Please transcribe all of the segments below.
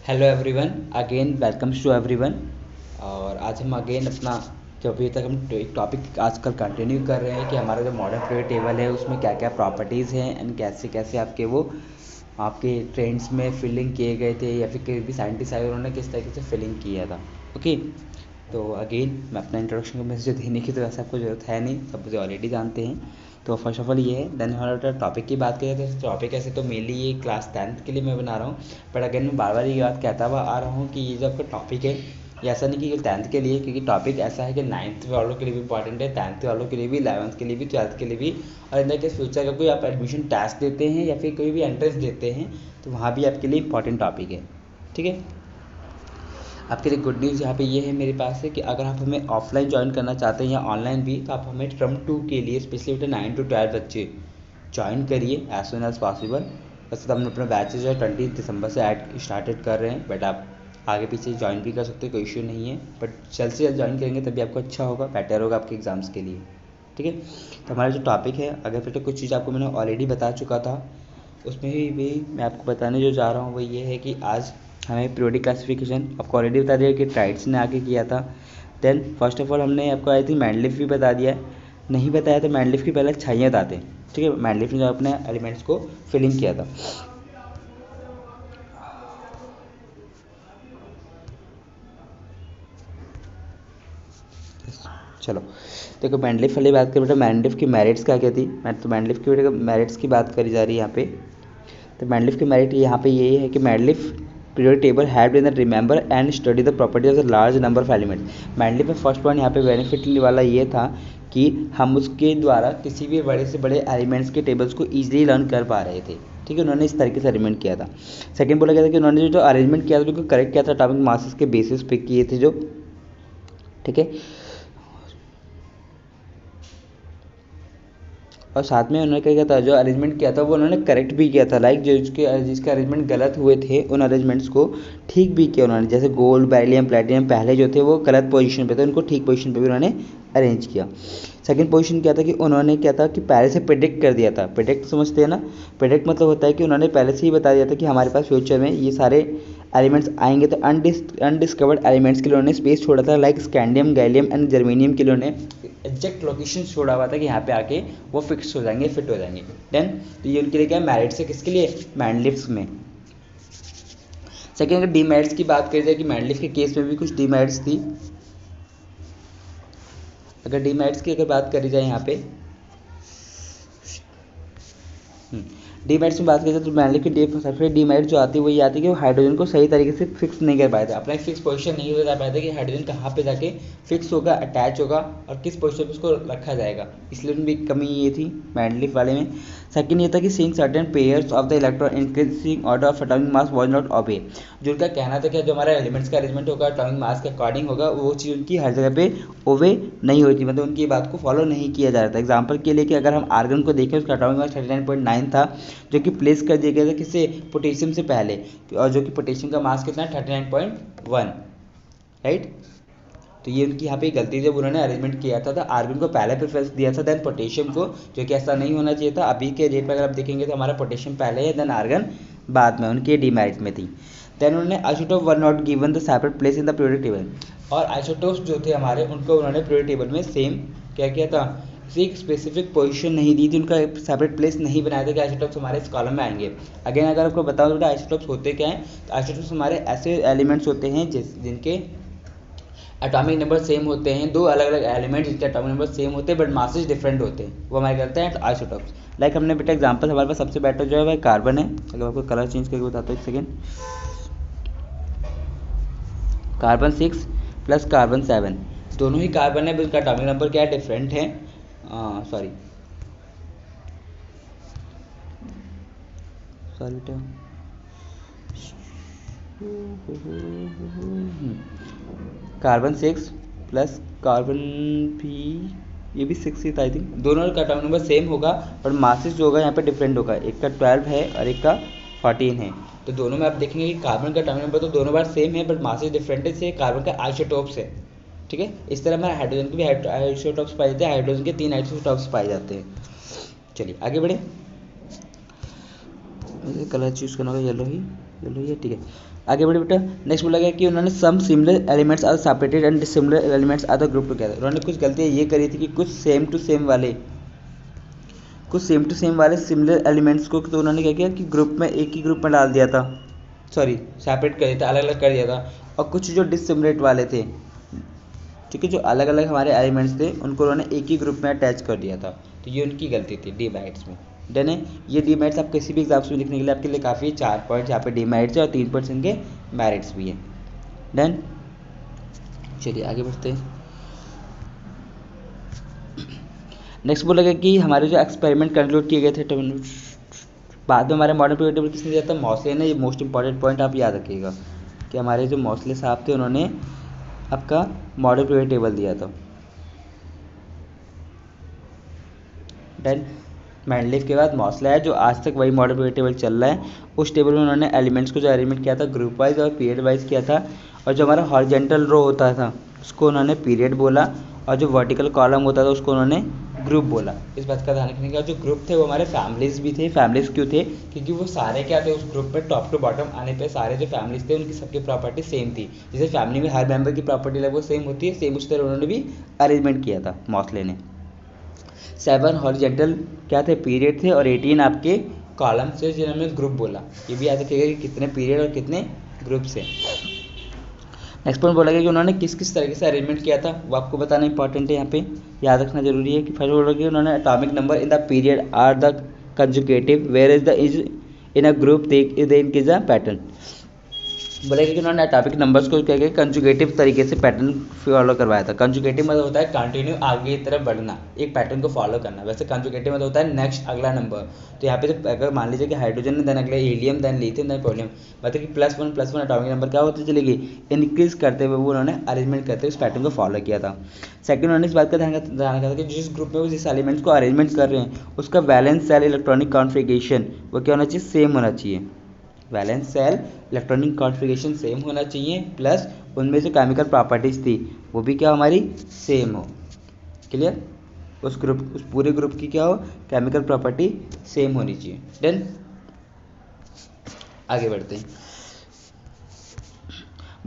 Hello everyone, again welcomes to everyone. और आज हम अगेन अपना जो अभी तक हम एक टॉपिक आजकल कंटिन्यू कर रहे हैं कि हमारा जो मॉडर्न पीरियड टेबल है उसमें क्या क्या प्रॉपर्टीज़ हैं एंड कैसे कैसे आपके वो आपके ट्रेंड्स में फिलिंग किए गए थे या फिर कोई भी साइंटिस्ट आए उन्होंने किस तरीके से फिलिंग किया था। ओके, तो अगेन मैं अपना इंट्रोडक्शन को मैसेज देने की तो वैसे आपको ज़रूरत है नहीं, सब मुझे ऑलरेडी जानते हैं। तो फर्स्ट ऑफ ऑल ये है, देन हमारा टॉपिक की बात करें तो टॉपिक ऐसे तो मेनली ये क्लास 10th के लिए मैं बना रहा हूँ। बट अगेन मैं बार बार ये बात कहता हुआ आ रहा हूँ कि ये जो आपका टॉपिक है ये ऐसा नहीं कि 10th के लिए, क्योंकि टॉपिक ऐसा है कि 9th वालों के लिए भी इंपॉर्टेंट है, 10th वालों के लिए भी, 11th के लिए भी, 12th के लिए भी। और इन के फ्यूचर का कोई आप एडमिशन टेस्ट देते हैं या फिर कोई भी एंट्रेंस देते हैं तो वहाँ भी आपके लिए इंपॉर्टेंट टॉपिक है। ठीक है, आपके लिए गुड न्यूज़ यहाँ पे ये है मेरे पास है कि अगर आप हमें ऑफलाइन ज्वाइन करना चाहते हैं या ऑनलाइन भी, तो आप हमें टर्म 2 के लिए स्पेशली बेटा 9 to 12 बच्चे ज्वाइन करिए एज सुन एज पॉसिबल। वैसे तो हमने अपना बैचेज जो है 20 दिसंबर से स्टार्टेड कर रहे हैं, बट आप आगे पीछे ज्वाइन भी कर सकते हो, कोई इशू नहीं है। बट जल्द से जल्द ज्वाइन करेंगे तभी आपको अच्छा होगा, बेटर होगा आपके एग्ज़ाम्स के लिए। ठीक है, तो हमारा जो टॉपिक है, अगर बेटा कुछ चीज़ आपको मैंने ऑलरेडी बता चुका था, उसमें भी मैं आपको बताने जो जा रहा हूँ वो ये है कि आज हमें पीरियोडिक क्लासिफिकेशन आपको ऑलरेडी बता दिया कि ट्राइड्स ने आगे किया था। देन फर्स्ट ऑफ ऑल हमने आपको आई थिंक मैंडलिफ भी बता दिया है, नहीं बताया तो मैंडलिफ की पहले अच्छाइयाँ बताते हैं। ठीक है, मैंडलिफ ने जो अपने एलिमेंट्स को फिलिंग किया था। चलो देखो, मैंडलिफ वाली बात करें बेटा, मैंडलिफ की मेरिट्स क्या क्या थी। मैं तो मैंडलिफ की बेटा मेरिट्स की बात करी जा रही है यहाँ पे। तो मैंडलिफ की मेरिट यहाँ पे यही है कि Mendeleev periodic table had been remember and study the property of the large number of elements. Mendeleev में फर्स्ट पॉइंट यहाँ पे बेनिफिट वाला ये था कि हम उसके द्वारा किसी भी बड़े से बड़े एलिमेंट्स के टेबल्स को ईजिली लर्न कर पा रहे थे। ठीक है, उन्होंने इस तरीके से अरेंजमेंट किया था। सेकंड बोला गया था कि उन्होंने जो अरेंजमेंट किया था बिल्कुल करेक्ट किया था, एटॉमिक मासेस के बेसिस पे किए थे जो। ठीक है, और साथ में उन्होंने क्या किया था, जो अरेंजमेंट किया था वो उन्होंने करेक्ट भी किया था। लाइक जो जिसके अरेंजमेंट गलत हुए थे उन अरेंजमेंट्स को ठीक भी किया उन्होंने। जैसे गोल्ड, बेरिलियम, प्लेटिनम पहले जो थे वो गलत पोजीशन पे थे, उनको ठीक पोजीशन पे भी उन्होंने अरेंज किया। सेकंड पोजीशन क्या था कि उन्होंने क्या था कि पहले से प्रिडिक्ट कर दिया था। प्रिडिक्ट समझते हैं ना, प्रिडिक्ट मतलब होता है कि उन्होंने पहले से ही बता दिया था कि हमारे पास फ्यूचर में ये सारे एलिमेंट्स आएंगे। तो अनडिस्कवर्ड एलिमेंट्स के लिए उन्होंने स्पेस छोड़ा था, like scandium, gallium and germanium के लिए उन्होंने एग्जैक्ट लोकेशन छोड़ा हुआ था कि यहाँ पे आके वो फिक्स हो जाएंगे, फिट हो जाएंगे। देन तो ये उनके लिए क्या मेरिट से, किसके लिए, मैंडलिफ्स में। सेकेंड, अगर डीमेरिट्स की बात करी जाए कि मैंडलिफ के केस में भी कुछ डीमेरिट्स थी। अगर डीमेरिट्स की अगर बात करी जाए यहाँ पे डीमेरिट्स में बात करें तो मैंडलिफ की सबसे डीमेरिट जो आती है वो ये आती है कि वो हाइड्रोजन को सही तरीके से फिक्स नहीं कर पाए थे, अपना एक फिक्स पोजीशन नहीं बता पाए थे कि हाइड्रोजन कहाँ पे जाके फिक्स होगा, अटैच होगा और किस पोजीशन पे उसको रखा जाएगा। इसलिए उनकी कमी ये थी मैंडलिफ वाले में। सेकंड ये था कि seeing certain pairs of the electron increasing order of atomic mass was not obey. जो उनका कहना था कि जो हमारा एलिमेंट्स का अरेंजमेंट होगा एटॉमिक मास के अकॉर्डिंग होगा, वो चीज़ उनकी हर जगह पे ओवे नहीं होती, मतलब उनकी बात को फॉलो नहीं किया जा रहा था। एग्जाम्पल के लिए कि अगर हम आर्गन को देखें, उसका एटॉमिक मास 39.9 था, जो कि प्लेस कर दिया गया था किससे, पोटेशियम से पहले, और जो कि पोटेशियम का मास कितना है 39.1, राइट। तो ये उनकी यहाँ पे गलती जब उन्होंने अरेंजमेंट किया था तो आर्गन को पहले प्रेफरेंस दिया था देन पोटेशियम को, जो कि ऐसा नहीं होना चाहिए था। अभी के डेट में अगर आप देखेंगे तो हमारा पोटेशियम पहले है देन आर्गन बाद में, उनकी डीमेरिट में थी। देन उन्होंने isotope were not given the separate place in the periodic table, और आइसोटोप्स जो थे हमारे उनको उन्होंने पीरियोडिक टेबल में सेम क्या किया था, एक स्पेसिफिक पोजीशन नहीं दी थी, उनका सेपरेट प्लेस नहीं बनाया था कि आइसोटोप्स हमारे इस कॉलम में आएंगे। अगेन अगर आपको बताओ बेटा आइसोटोप्स होते क्या हैं, तो आइसोटोप्स हमारे ऐसे एलिमेंट्स होते हैं जिनके एटॉमिक नंबर सेम होते हैं, दो अलग अलग एलिमेंट्स जिनके एटॉमिक नंबर सेम होते हैं बट मासेस डिफरेंट होते हैं, वो हमारे कहते हैं आइसोटोप्स। लाइक हमने बेटा एग्जांपल हमारे पास सबसे बेटर जो है वह कार्बन है। अगर आपको कलर चेंज करके बताता हूँ एक सेकेंड, कार्बन 6 प्लस कार्बन 7, दोनों ही कार्बन है, बट उसका एटॉमिक नंबर क्या है, डिफरेंट है। सॉरी बेटा, कार्बन 6 प्लस कार्बन भी, ये भी 6 ही था आई थिंक। दोनों का एटॉमिक नंबर सेम होगा पर मासेस जो होगा यहाँ पे डिफरेंट होगा, एक का 12 है और एक का 14 है। तो दोनों में आप देखेंगे कि कार्बन का एटॉमिक नंबर तो दोनों बार सेम है बट मासेस डिफरेंट है, से कार्बन का आइसोटोप्स है। ठीक है, इस तरह हमारे हाइड्रोजन के भी आइसोटोप्स पाए जाते हैं, हाइड्रोजन के 3 आइसोटोप्स पाए जाते हैं। चलिए आगे बढ़े, कलर चूज करना होगा येलो ही। चलो ये ठीक है, आगे बढ़े बेटा। नेक्स्ट बोला गया कि उन्होंने some similar elements are separated and dissimilar elements are the group together. उन्होंने कुछ गलतियाँ ये करी थी कि कुछ सेम टू सेम वाले सिमिलर एलिमेंट्स को तो उन्होंने क्या किया कि ग्रुप में, एक ही ग्रुप में डाल दिया था, सॉरी सेपरेट कर दिया था, अलग अलग कर दिया था। और कुछ जो डिसिमिलर वाले थे, ठीक है, जो अलग अलग हमारे एलिमेंट्स थे उनको उन्होंने एक ही ग्रुप में अटैच कर दिया था। तो ये उनकी गलती थी डी मैरिट्स में। डन है, ये डी मैरिट्स आप किसी भी एग्जाम्स में लिखने के लिए आपके लिए काफ़ी 4 पॉइंट्स यहाँ पे डी मैरिट्स है और 3% के मैरिट्स भी हैं। डन, चलिए आगे बढ़ते हैं। नेक्स्ट बोला गया कि हमारे जो एक्सपेरिमेंट कंक्लूड किए गए थे बाद में हमारे मॉडर्न पीरियड टेबल किसने दिया था? मॉसले ने। ये मोस्ट इंपॉर्टेंट पॉइंट आप याद रखिएगा कि हमारे जो मॉसले साहब थे उन्होंने आपका मॉडर्न पीरियड टेबल दिया था। डन, मैंडलीफ के बाद मॉसला है जो आज तक वही मॉडर्न पीरियड टेबल चल रहा है। उस टेबल में उन्होंने एलिमेंट्स को जो अरेंजमेंट किया था ग्रुप वाइज और पीरियड वाइज किया था, और जो हमारा हॉरिजॉन्टल रो होता था उसको उन्होंने पीरियड बोला, और जो वर्टिकल कॉलम होता था उसको उन्होंने ग्रुप बोला। इस बात का ध्यान रखने का, जो ग्रुप थे वो हमारे फैमिलीज भी थे। फैमिलीज क्यों थे? क्योंकि वो सारे क्या थे, उस ग्रुप में टॉप टू बॉटम आने पे सारे जो फैमिलीज थे उनकी सबकी प्रॉपर्टी सेम थी। जैसे फैमिली में हर मेंबर की प्रॉपर्टी लगभग सेम होती है, सेम उस तरह उन्होंने भी अरेंजमेंट किया था मॉसले ने। 7 हॉरिजॉन्टल क्या थे? पीरियड थे, और 18 आपके कॉलम से जिन्होंने ग्रुप बोला। ये भी याद रखिएगा कि कितने पीरियड और कितने ग्रुप से। नेक्स्ट पॉइंट बोला गया कि उन्होंने किस किस तरीके से अरेंजमेंट किया था, वो आपको बताना इंपॉर्टेंट है, यहाँ पे याद रखना जरूरी है। कि फर्स्ट बोला गया उन्होंने atomic number in the period are the conjugative where is the is in a group they is a pattern. बोला कि उन्होंने एटॉमिक नंबर्स को क्या किया, कंजुगेटिव तरीके से पैटर्न फॉलो करवाया था। कंजुगेटिव मतलब होता है कंटिन्यू आगे की तरफ बढ़ना, एक पैटर्न को फॉलो करना। वैसे कंजुगेटिव मतलब होता है नेक्स्ट अगला नंबर। तो यहाँ पे तो अगर मान लीजिए कि हाइड्रोजन देन अगले हीलियम देन लिथियम देन पोलियम, मतलब कि +1 एटॉमिक नंबर क्या होती चलेगी, इंक्रीज करते हुए वो उन्होंने अरेंजमेंट करते हुए इस पैटर्न को फॉलो किया था। सेकंड, उन्होंने इस बात का ध्यान रखा था कि जिस ग्रुप में वो जिस एलिमेंट्स को अरेंजमेंट कर रहे हैं उसका वैलेंस सेल इलेक्ट्रॉनिक कॉन्फ़िगरेशन वो क्या होना चाहिए, सेम होना चाहिए। Valence shell electronic configuration same होना चाहिए, प्लस उनमें जो केमिकल प्रॉपर्टीज़ थी वो भी क्या हमारी सेम हो। क्लियर? उस पूरे ग्रुप की क्या हो, केमिकल प्रॉपर्टी सेम होनी चाहिए। डन, आगे बढ़ते हैं।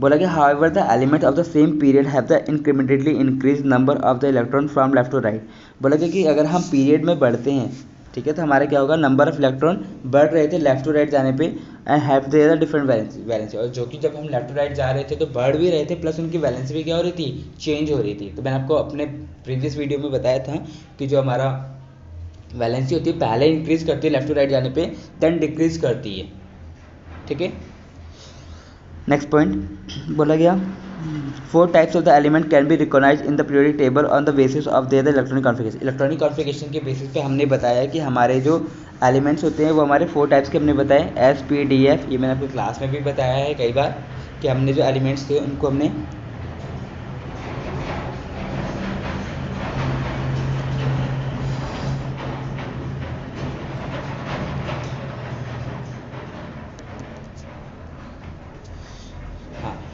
बोला कि however the element of the same period have the incrementally increase number of the electron from left to right. बोला कि अगर हम पीरियड में बढ़ते हैं, ठीक है, तो हमारे क्या होगा, नंबर ऑफ इलेक्ट्रॉन बढ़ रहे थे लेफ्ट टू राइट जाने पे, and have their different valency. और जो कि जब हम लेफ्ट टू राइट जा रहे थे तो बढ़ भी रहे थे, प्लस उनकी वैलेंसी भी क्या हो रही थी, चेंज हो रही थी। तो मैंने आपको अपने प्रीवियस वीडियो में बताया था कि जो हमारा वैलेंसी होती है पहले इंक्रीज करती है लेफ्ट टू राइट जाने पे, देन डिक्रीज करती है। ठीक है, नेक्स्ट पॉइंट बोला गया 4 types of the element can be recognise in the periodic table on the basis of their electronic configuration. Electronic configuration के बेसिस पे हमने बताया कि हमारे जो एलिमेंट्स होते हैं वो हमारे 4 टाइप्स के हमने बताए, एस पी डी एफ। ये मैंने आपको क्लास में भी बताया है कई बार कि हमने जो एलिमेंट्स थे उनको हमने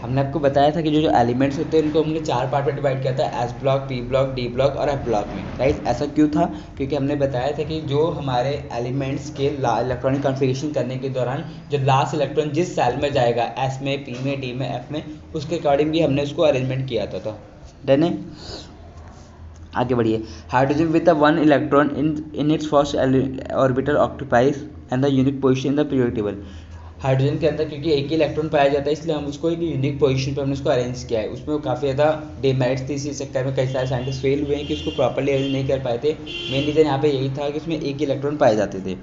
हमने आपको बताया था कि जो एलिमेंट्स होते हैं उनको हमने 4 पार्ट में डिवाइड किया था, S block, P block, D block और एफ ब्लॉक में। राइट, ऐसा क्यों था? क्योंकि हमने बताया था कि जो हमारे एलिमेंट्स के इलेक्ट्रॉनिक कॉन्फ़िगरेशन करने के दौरान जो लास्ट इलेक्ट्रॉन जिस सेल में जाएगा, एस में, पी में, डी में, एफ में, उसके अकॉर्डिंग भी हमने उसको अरेंजमेंट किया था। डन है, आगे बढ़िए। Hydrogen with one electron in its first orbital occupies and the unique position in the periodic table. Hydrogen के अंदर क्योंकि एक ही इलेक्ट्रॉन पाया जाता है इसलिए हम उसको एक यूनिक पोजीशन पर हमने उसको अरेंज किया है। उसमें वो काफ़ी ज़्यादा डिमेरिट्स थी, इसी चक्कर में कई सारे साइंटिस्ट फेल हुए हैं कि उसको प्रॉपर्ली अरेंज नहीं कर पाए थे। मेन रीज़न यहाँ पे यही था कि उसमें एक ही इलेक्ट्रॉन पाए जाते थे।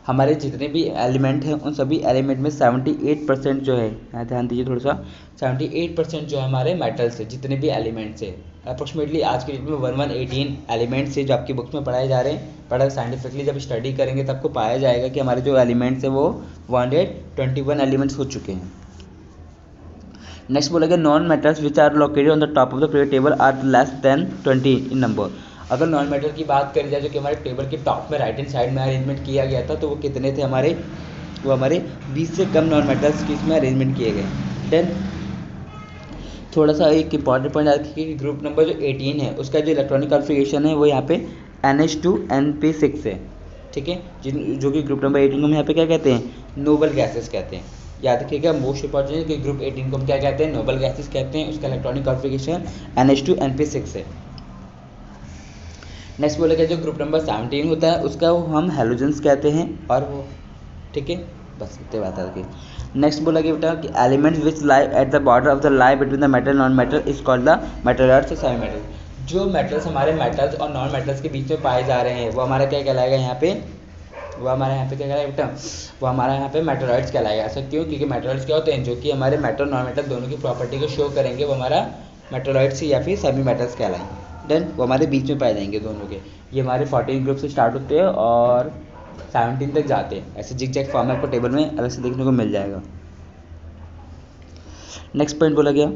हमारे जितने भी एलिमेंट हैं उन सभी एलिमेंट में 78% जो है, यहाँ ध्यान दीजिए थोड़ा सा, 78% जो है हमारे मेटल्स है। जितने भी एलिमेंट्स है अप्रोक्सीमेटली आज के डेट में 1118 एलिमेंट्स है जो आपकी बुक्स में पढ़ाए जा रहे हैं। बड़ा साइंटिफिकली जब स्टडी करेंगे तब आपको पाया जाएगा कि हमारे जो एलिमेंट्स है वो 121 एलिमेंट्स हो चुके हैं। नेक्स्ट बोलेगा non metals which are located on the top of the period table are less than 20 in number. अगर नॉन मेटल की बात करी जाए जो कि हमारे टेबल के टॉप में राइट हैंड साइड में अरेंजमेंट किया गया था, तो वो कितने थे हमारे, वो हमारे 20 से कम नॉन मेटल्स की इसमें अरेंजमेंट किए गए। देन थोड़ा सा एक इंपॉर्टेंट पॉइंट याद रखिए कि ग्रुप नंबर जो 18 है उसका जो इलेक्ट्रॉनिक कॉन्फ़िगरेशन है वो यहाँ पे NH2 NP6 है। ठीक है, जिन जो कि ग्रुप नंबर 18 को हम यहाँ पे क्या कहते हैं, नोबल गैसेस कहते हैं। याद रखिएगा, मोस्ट इंपॉर्टेंट कि ग्रुप 18 को हम क्या कहते हैं, नोबल गैसेस कहते हैं। उसका इलेक्ट्रॉनिक कॉन्फ़िगरेशन NH2 NP6 है। नेक्स्ट बोला गया जो ग्रुप नंबर 17 होता है उसका वो हम हेलोजेंस कहते हैं, और वो ठीक है, बस इतने बात है। नेक्स्ट बोला गया बेटा कि elements which lie at the border of the lie between the metal non metal is called the metalloids और सेमी मेटल। जो मेटल्स हमारे मेटल्स और नॉन मेटल्स के बीच में पाए जा रहे हैं वो हमारा क्या कहलाएगा यहाँ पे, वो हमारे यहाँ पे क्या कहलाएगा बेटा, वो हमारा यहाँ पे मेटलॉइड्स कहलाएगा। ऐसा क्यों? क्योंकि मेटलॉइड्स क्या होते हैं, जो कि हमारे मेटल नॉन मेटल दोनों की प्रॉपर्टी को शो करेंगे, वो हमारा मेटलॉइड्स या फिर सेमी मेटल्स कहलाएंगे। देन वो हमारे बीच में पाए जाएंगे दोनों के। ये हमारे 14 ग्रुप से स्टार्ट होते हैं और 17 तक जाते हैं। ऐसे जिग जैग फॉर्म में आपको टेबल में अलग से देखने को मिल जाएगा। नेक्स्ट पॉइंट बोला गया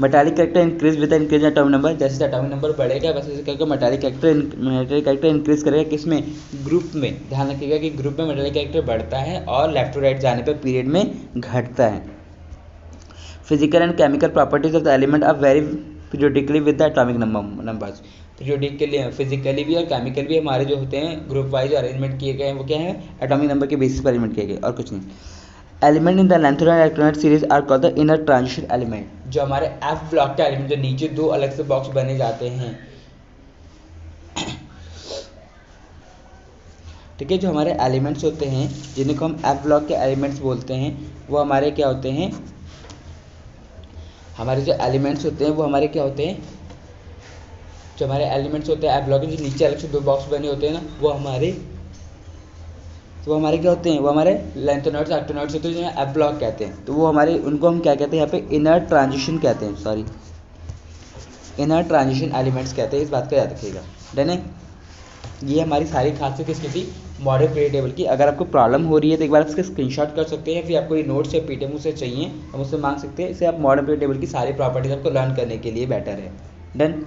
metallic character increase with increase atomic number. जैसे एटॉमिक नंबर बढ़ेगा वैसे क्या मेटालिक कैरेक्टर इंक्रीज करेगा, किसमें, ग्रुप में। ध्यान रखिएगा कि ग्रुप में मेटालिक कैरेक्टर बढ़ता है और लेफ्ट टू राइट जाने पर पीरियड में घटता है। Physical and chemical properties of the element are very periodically with the atomic numbers. Periodically physically भी और केमिकल भी हमारे जो होते हैं ग्रुप वाइज अरेंजमेंट किए गए हैं, वो क्या है, एटॉमिक नंबर के बेसिस पर अरेंजमेंट किए गए, और कुछ नहीं। Element in the lanthanoid electronic series are called the inner transition element. जो हमारे एफ ब्लॉक के एलिमेंट, जो नीचे दो अलग से बॉक्स बने जाते हैं, ठीक है, जो हमारे एलिमेंट्स होते हैं जिन्हें को हम एफ ब्लॉक के एलिमेंट्स बोलते हैं, वो हमारे क्या होते हैं, हमारे जो एलिमेंट्स होते हैं वो हमारे क्या होते हैं, जो हमारे एलिमेंट्स होते हैं एफ ब्लॉक के, जो नीचे अलग से दो बॉक्स बने होते हैं ना, वो हमारे क्या होते हैं, वो हमारे लैंथोनॉइड्स एक्टिनॉइड्स होते हैं, जिन्हें एफ ब्लॉक कहते हैं। तो वो हमारे, उनको हम क्या कहते हैं यहाँ पे, इनर ट्रांजिशन कहते हैं, सॉरी इनर ट्रांजिशन एलिमेंट्स कहते हैं। इस बात का याद रखिएगा। डन है। ये हमारी सारी खासियत किसकी थी, मॉडर्न पीरियड टेबल की। अगर आपको प्रॉब्लम हो रही है तो एक बार आप इसका स्क्रीनशॉट कर सकते हैं, फिर आपको ये नोट्स या पीटीएम से चाहिए हम उससे मांग सकते हैं। इससे आप मॉडर्न पीरियड टेबल की सारी प्रॉपर्टीज आपको लर्न करने के लिए बेटर है। डन।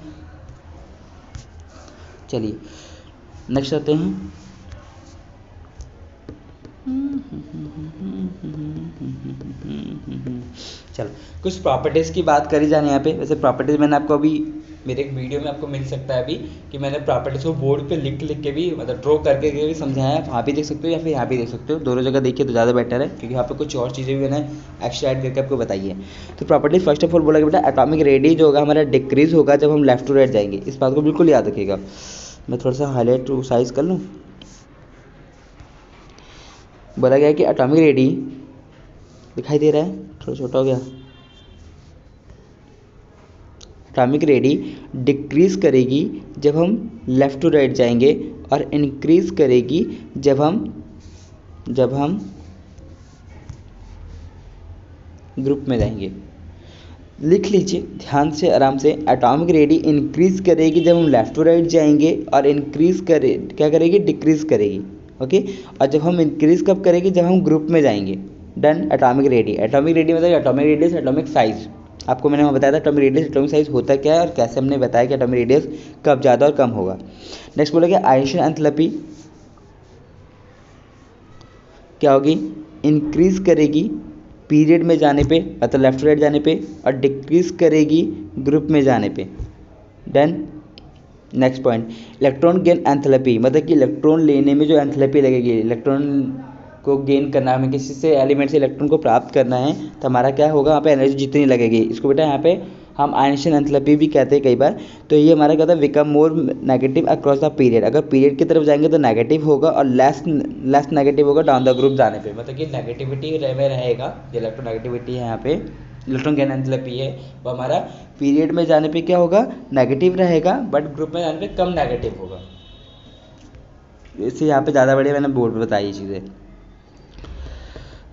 चलिए नेक्स्ट आते हैं। चलो कुछ प्रॉपर्टीज़ की बात करी जाने यहाँ पे। वैसे प्रॉपर्टीज़ मैंने आपको अभी मेरे एक वीडियो में आपको मिल सकता है अभी, कि मैंने प्रॉपर्टीज़ को बोर्ड पे लिख के भी, मतलब ड्रॉ करके भी समझाया है। वहाँ भी देख सकते हो या फिर यहाँ भी देख सकते हो, दोनों जगह देखिए तो ज़्यादा बेटर है, क्योंकि यहाँ पे कुछ और चीज़ें भी मैंने एक्स्ट्रा ऐड करके आपको बताई है। तो प्रॉपर्टी फर्स्ट ऑफ ऑल बोला कि बेटा एटॉमिक रेडी जो होगा हमारा डिक्रीज होगा जब हम लेफ्ट टू राइट जाएंगे। इस बात को बिल्कुल याद रखिएगा। मैं थोड़ा सा हाईलाइट साइज कर लूँ। बोला गया कि एटॉमिक रेडी दिखाई दे रहा है, थोड़ा छोटा हो गया। एटॉमिक रेडी डिक्रीज करेगी जब हम लेफ़्ट टू राइट जाएंगे और इंक्रीज करेगी जब हम ग्रुप में जाएंगे। लिख लीजिए ध्यान से आराम से। एटॉमिक रेडी इंक्रीज करेगी जब हम लेफ़्ट टू राइट जाएंगे और क्या करेगी, डिक्रीज करेगी। ओके। और जब हम इंक्रीज कब करेगी, जब हम ग्रुप में जाएंगे। डन। एटॉमिक रेडी मतलब एटॉमिक रेडियस, एटॉमिक साइज। आपको मैंने वहाँ बताया था एटॉमिक रेडियस, एटॉमिक साइज होता क्या है और कैसे हमने बताया कि एटॉमिक रेडियस कब ज़्यादा और कम होगा। नेक्स्ट बोला गया आयनिशन एंथैल्पी क्या होगी, इंक्रीज करेगी पीरियड में जाने पे, मतलब लेफ्ट राइट जाने पे, और डिक्रीज करेगी ग्रुप में जाने पे। Done. Next point electron gain enthalpy, मतलब कि इलेक्ट्रॉन लेने में जो एंथैल्पी लगेगी, इलेक्ट्रॉन को गेन करना, हमें किसी से एलिमेंट से इलेक्ट्रॉन को प्राप्त करना है, तो हमारा क्या होगा, वहाँ पे एनर्जी जितनी लगेगी। इसको बेटा यहाँ पे हम आयनिशन एंथैल्पी भी कहते हैं कई बार। तो ये हमारा क्या होता है, become more negative across the period. अगर पीरियड की तरफ जाएंगे तो नेगेटिव होगा और लेस नेगेटिव होगा डाउन द ग्रुप जाने पे। मतलब कि नेगेटिविटी में रहेगा, जो इलेक्ट्रोनेगेटिविटी है यहाँ पे, इलेक्ट्रॉन गेन एंथैल्पी है, वो हमारा पीरियड में जाने पे क्या होगा, नेगेटिव रहेगा, बट ग्रुप में जाने पे कम नेगेटिव होगा। इससे यहाँ पे ज़्यादा बढ़िया मैंने बोर्ड पे बताई चीज़ें।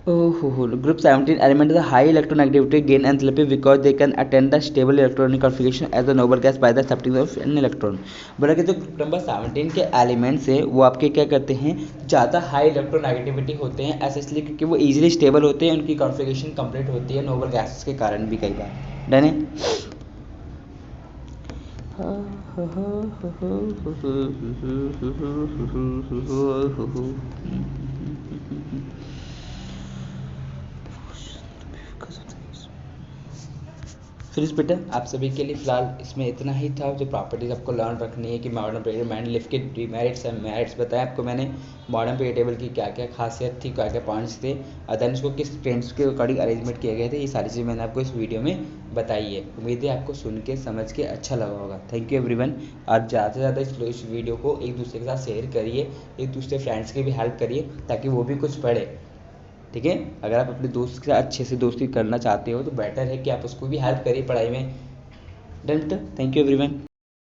Group 17 element is a high electronegativity gain enthalpy because they can attain the stable electronic configuration as a noble gas by the accepting of an electron। बोला कि जो ग्रुप नंबर 17 के एलिमेंट्स है वो आपके क्या करते हैं, ज़्यादा हाई इलेक्ट्रोनेगेटिविटी होते हैं। ऐसा इसलिए क्योंकि वो इजीली स्टेबल होते हैं, उनकी कॉन्फ़िगरेशन कंप्लीट होती है नोबल गैसेस के कारण भी कई बार। डन है। फिर बेटा आप सभी के लिए फ़िलहाल इसमें इतना ही था। जो प्रॉपर्टीज़ आपको लर्न रखनी है कि मॉडर्न पीरियड मैंने लिख के डिमेरिट्स एंड मेरिट्स बताया आपको मैंने। मॉडर्न पीरियड टेबल की क्या क्या खासियत थी, क्या क्या पॉइंट्स थे, अदर इसको किस ट्रेंड्स के अकॉर्डिंग अरेंजमेंट किए गए थे, ये सारी चीज़ें मैंने आपको इस वीडियो में बताई है। उम्मीद है आपको सुन के समझ के अच्छा लगा होगा। Thank you everyone. आप ज़्यादा से ज़्यादा इस वीडियो को एक दूसरे के साथ शेयर करिए, एक दूसरे फ्रेंड्स की भी हेल्प करिए ताकि वो भी कुछ पढ़े। ठीक है, अगर आप अपने दोस्त के साथ अच्छे से दोस्ती करना चाहते हो तो बेटर है कि आप उसको भी हेल्प करिए पढ़ाई में। डन बेटा, थैंक यू एवरीवन।